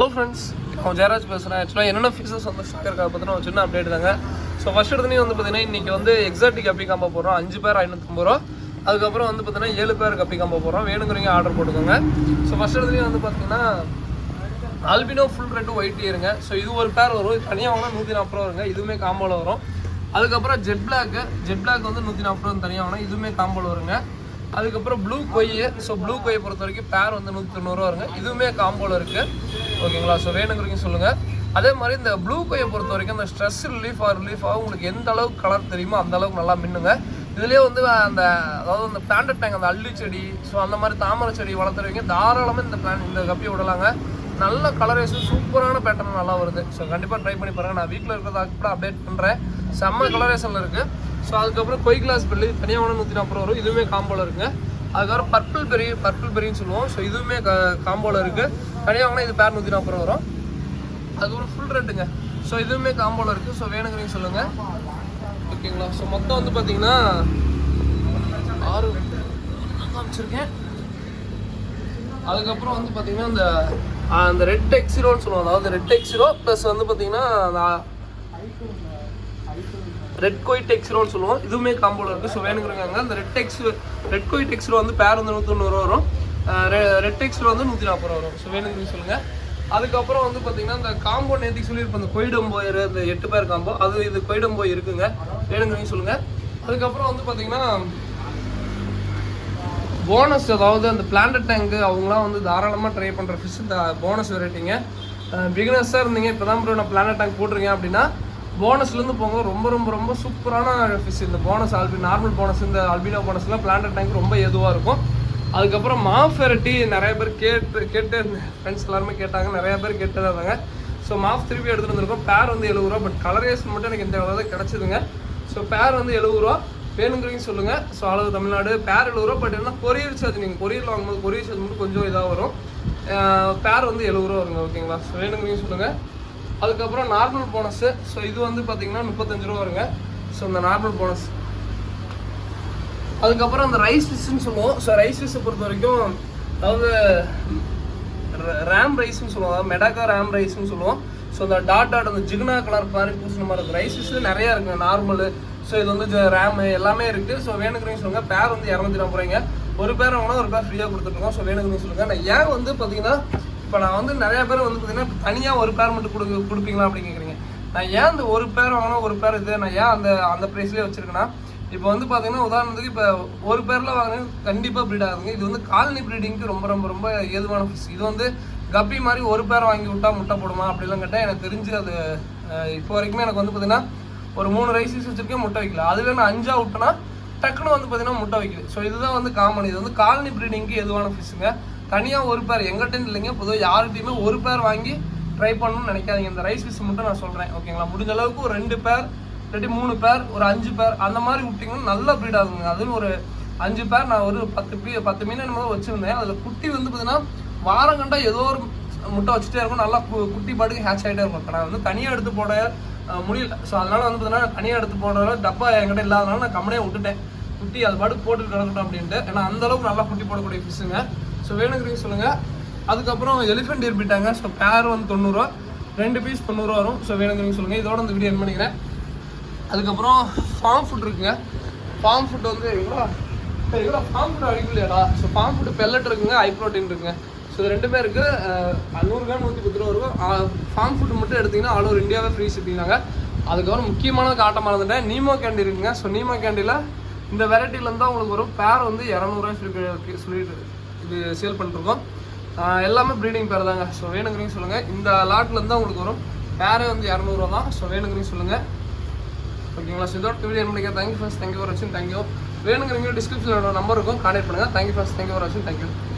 Hello friends, நான் ஜெயராஜ் பேசுகிறேன். ஆக்சுவலாக என்னென்ன ஃபீஸஸ் வந்து ஸ்டாக் இருக்கா பற்றின ஒரு சின்ன அப்டேட் தாங்க. ஸோ ஃபஸ்ட் எடுத்துனே வந்து பார்த்தீங்கன்னா இன்றைக்கி வந்து எக்ஸாட்டிக் கப்பி காம்போ போடுறோம். 5 பேர் 550 ரூபா. அதுக்கப்புறம் வந்து பார்த்தீங்கன்னா 7 பேர் கப்பி காம்போ போடுறோம். வேணுங்கிறீங்க ஆர்டர் போட்டுக்கோங்க. ஸோ ஃபஸ்ட் எடுத்துனே வந்து பார்த்தீங்கன்னா ஆல்பினோ ஃபுல் ரெட்டு ஒயிட் ஏருங்க. ஸோ இது ஒரு பேர் வரும். இது தனியாக வாங்கினா 140 ரூபா வருங்க. இதுவுமே காம்போவில் வரும். அதுக்கப்புறம் ஜெட் பிளாக் வந்து 140 ரூபா தனியாக வாங்கினா இதுவுமே காம்போவில் வருங்க. அதுக்கப்புறம் ப்ளூ கொய். ஸோ ப்ளூ கொய்யை பொறுத்த வரைக்கும் பேர் வந்து 190 ரூபா வருங்க. இதுவுமே காம்போவில் இருக்குது. ஓகேங்களா? ஸோ வேணுங்கிறீங்க சொல்லுங்கள். அதே மாதிரி இந்த ப்ளூ கொய்யை பொறுத்த வரைக்கும் இந்த ஸ்ட்ரெஸ் ரிலீஃபாக உங்களுக்கு எந்த அளவுக்கு கலர் தெரியுமோ அந்த அளவுக்கு நல்லா மின்னுங்க. இதுலேயே வந்து அதாவது அந்த பிளான்ட் டேங்க், அந்த அள்ளி செடி, ஸோ அந்த மாதிரி தாமரை செடி வளர்த்துறவங்க தாராளமாக இந்த கப்பியை விடலாங்க. நல்ல கலரேஷன், சூப்பரான பேட்டர்ன் நல்லா வருது. ஸோ கண்டிப்பாக ட்ரை பண்ணி பாருங்கள். நான் வீட்டில் இருக்கிறதா கூட அப்டேட் பண்ணுறேன். செம்ம கலரேஷனில் இருக்குது. ஸோ அதுக்கப்புறம் கொய் கிளாஸ் பெல்லி தனியாக ஒன்று 140 வரும். இதுவுமே காம்போவில் இருக்குங்க. அதுக்கப்புறம் பர்பிள் பெரின்னு சொல்லுவோம். ஸோ இதுவுமே காம்போவில் இருக்குது. தனியாக வாங்கினா இது பேர் 140 ரூபா வரும். அதுக்கப்புறம் ஃபுல் ரெட்டுங்க. ஸோ இதுவுமே காம்போவில் இருக்குது. ஸோ வேணுங்கிறீங்க சொல்லுங்கள். ஓகேங்களா? ஸோ மொத்தம் வந்து பார்த்தீங்கன்னா 6 காமிச்சிருக்கேன். அதுக்கப்புறம் வந்து பார்த்தீங்கன்னா அந்த ரெட் எக்ஸிரோன்னு சொல்லுவோம். அதாவது ரெட் எக்ஸிரோ ப்ளஸ் வந்து பார்த்தீங்கன்னா ரெட் கொய் டெக்ஸ்ரோன்னு சொல்லுவோம். இதுவுமே காம்போவில் இருக்குது. ஸோ வேணுங்கிறவங்க அந்த ரெட் கொய் டெக்ஸ்ரோ வந்து பேர் வந்து 190 ரூபா வரும். ரெட் டெக்ஸ்ரோ வந்து 140 ரூபா வரும். ஸோ வேணுங்கிறீங்க சொல்லுங்கள். அதுக்கப்புறம் வந்து பார்த்தீங்கன்னா இந்த காம்போ நேற்றுக்கு சொல்லியிருப்போம், இந்த கொய்டம்போய் இந்த 8 பேர் காம்போ, அது இது கொய்டம்போய் இருக்குங்க. வேணுங்கிறீங்க சொல்லுங்கள். அதுக்கப்புறம் வந்து பார்த்தீங்கன்னா போனஸ், அதாவது அந்த பிளான்ட் டேங்கு அவங்களாம் வந்து தாராளமாக ட்ரை பண்ணுற ஃபிஷ் இந்த போனஸ் வெரைட்டிங்க. பிகினர்ஸாக இருந்தீங்க, இப்போ தான் ப்ரோ நான் பிளான்ட் டேங்க் போட்டிருக்கேன் அப்படின்னா போனஸ்லேருந்து போங்க. ரொம்ப ரொம்ப ரொம்ப சூப்பரான ஃபிஷ் இந்த போனஸ். நார்மல் போனஸ், இந்த அல்பினோ போனஸ்லாம் பிளான்ட் டேங்க் ரொம்ப எதுவாக இருக்கும். அதுக்கப்புறம் மாஃப் வெரைட்டி நிறைய பேர் கேட்டு ஃப்ரெண்ட்ஸ் எல்லாருமே கேட்டாங்க, நிறைய பேர் கேட்டு இருந்தாங்க. ஸோ மாஃப் திருப்பி எடுத்துகிட்டு வந்திருக்கோம். பேர் வந்து 70 ரூபா. பட் கலரேஷன் மட்டும் எனக்கு இந்த அளவு கிடச்சிதுங்க. ஸோ பேர் வந்து 70 ரூபா. வேணுங்கிறீங்க சொல்லுங்கள். ஸோ அளவு தமிழ்நாடு பேர் 70 ரூபா. பட் என்ன கொரியர் சார்ஜ், நீங்கள் கொரியரில் வாங்கும்போது கொரியர் சார்ஜ் மட்டும் கொஞ்சம் இதாக வரும். பேர் வந்து 70 ரூபா வருங்க. ஓகேங்களா? ஸோ வேணுங்கிறீங்க சொல்லுங்கள். அதுக்கப்புறம் நார்மல் போனஸு. ஸோ இது வந்து பார்த்தீங்கன்னா 35 ரூபா வருங்க. ஸோ இந்த நார்மல் போனஸ். அதுக்கப்புறம் அந்த ரைஸ் ஃபிஷ்ஷுன்னு சொல்லுவோம். ஸோ ரைஸ் ஃபிஷ்ஷை பொறுத்த வரைக்கும் அதாவது ரேம் ரைஸ்ன்னு சொல்லுவோம். அதாவது மெடாக்கா ரேம் ரைஸ்ன்னு சொல்லுவோம். ஸோ அந்த டாட் அந்த ஜிகுனா கலர் மாதிரி பூசின மாதிரி இருக்குது. ரைஸ் ஃபிஷ்ஷு நிறையா இருக்குங்க. நார்மலு, ஸோ இது வந்து ரேமு எல்லாமே இருக்குது. ஸோ வேணுங்கிறீங்க சொல்லுங்கள். பேர் வந்து 240 ரூபாய்ங்க. ஒரு பேர் வாங்கினா ஒரு பேர் ஃப்ரீயாக கொடுத்துட்ருக்கோம். ஸோ வேணுங்கிறீங்க சொல்லுங்கள். நான் ஏன் வந்து பார்த்தீங்கன்னா இப்போ நான் வந்து நிறையா பேர் வந்து பார்த்தீங்கன்னா தனியாக ஒரு பேர் மட்டும் கொடுப்பீங்களா அப்படின்னு கேட்குறீங்க. நான் ஏன் இந்த ஒரு பேர் வாங்கினா ஒரு பேர் இது நான் ஏன் அந்த ப்ரைஸ்லேயே வச்சுருக்கேன்னா, இப்போ வந்து பார்த்தீங்கன்னா உதாரணத்துக்கு இப்போ ஒரு பேரில் வாங்கினா கண்டிப்பாக ப்ரீட் ஆகுதுங்க. இது வந்து காலனி ப்ரீடிங்க்கு ரொம்ப ரொம்ப ரொம்ப ஏதுவான ஃபிஷ். இது வந்து கப்பி மாதிரி ஒரு பேர் வாங்கி விட்டால் முட்டை போடுமா அப்படிலாம் கேட்டால் எனக்கு தெரிஞ்சு அது இப்போ வரைக்குமே எனக்கு வந்து பார்த்தீங்கன்னா ஒரு 3 ரைஸ் வச்சுருக்கேன், முட்டை வைக்கல. அதுவே நான் 5 விட்டேன்னா டக்குன்னு வந்து பார்த்தீங்கன்னா முட்டை வைக்கல. ஸோ இதுதான் வந்து காமன். இது வந்து காலனி ப்ரீடிங்க்கு எதுவான ஃபிஷ்ஷுங்க. தனியாக ஒரு பேர் எங்கிட்டேன்னு இல்லைங்க, பொதுவாக யார்கிட்டையுமே ஒரு பேர் வாங்கி ட்ரை பண்ணணும்னு நினைக்காதீங்க. இந்த ரைஸ் ஃபிஷ் மட்டும் நான் சொல்கிறேன். ஓகேங்களா? முடிஞ்ச அளவுக்கு ஒரு 2 பேர் இல்லாட்டி 3 பேர் ஒரு 5 பேர் அந்த மாதிரி விட்டிங்கன்னா நல்லா ப்ரீட் ஆகுங்க. அதுவும் ஒரு 5 பேர் நான் ஒரு 10 மீன் என்னமோ வச்சுருந்தேன். அதில் குட்டி வந்து பார்த்தீங்கன்னா வாரம் கண்டா ஏதோ ஒரு முட்டை வச்சுட்டே இருக்கும். நல்லா குட்டி பாட்டுக்கு ஹேட்ச் ஆகிட்டே இருக்கும். இப்போ நான் வந்து தனியாக எடுத்து போட முடியல. ஸோ அதனால் வந்து பார்த்தீங்கன்னா தனியாக எடுத்து போடுற டப்பா என்கிட்ட இல்லாதனால நான் கம்மியாக விட்டுட்டேன். குட்டி அது பாட்டுக்கு போட்டு கிடக்கட்டும் அப்படின்ட்டு. ஏன்னா அந்தளவுக்கு நல்லா குட்டி போடக்கூடிய ஃபிஷ்ஷுங்க. ஸோ வேணுங்கிறீங்க சொல்லுங்கள். அதுக்கப்புறம் எலிஃபென்ட் ஏற்பிட்டாங்க. ஸோ பேர் வந்து 90 ரூபா. 2 பீஸ் 90 ரூபா வரும். ஸோ வேணுங்கிறீங்க சொல்லுங்கள். இதோட இந்த வீடியோ என் பண்ணிக்கிறேன். அதுக்கப்புறம் ஃபார்ம் ஃபுட் இருக்குங்க. ஃபார்ம் ஃபுட் வந்து எவ்வளோ ஃபார்ம் ஃபுட் அடிக்கலையாடா. ஸோ ஃபார்ம் ஃபுட் பெல்லட் இருக்குங்க, ஹை ப்ரோட்டீன் இருக்குங்க. ஸோ இது 2மே இருக்குது. 100 கிராம் 110 ரூபா இருக்கும். ஃபார்ம் ஃபுட் மட்டும் எடுத்திங்கன்னா ஆல் ஓவர் இந்தியாவே ஃப்ரீ ஷிப்பிங்னாங்க. அதுக்கப்புறம் முக்கியமான காட்ட மறந்துட்டேன், நீமோ கேண்டி இருக்குங்க. ஸோ நீமோ கேண்டியில் இந்த வெரைட்டிலேருந்து தான் உங்களுக்கு வரும். பேர் வந்து 200 ரூபாய் சொல்லிட்டு இது சேல் பண்ணிருக்கோம். எல்லாமே ப்ரீடிங் பேர் தாங்க. ஸோ வேணுங்கிறீங்க சொல்லுங்கள். இந்த லாட்லேருந்து தான் உங்களுக்கு வரும். பேரே வந்து 200 ரூபா தான். ஸோ வேணுங்கிறீங்க சொல்லுங்கள். ஓகேங்களா? ஸோ இதோட வீடியோ என்ன பண்ணிக்க. தேங்க்யூ ஃபார் வாட்சிங். தேங்க்யூ. வேணுங்கிறீங்க டிஸ்கிரிப்ஷனில் நம்பர் இருக்கும், கான்டெக்ட் பண்ணுங்கள். தேங்க்யூ ஃபார் வாட்சிங். தேங்க்யூ.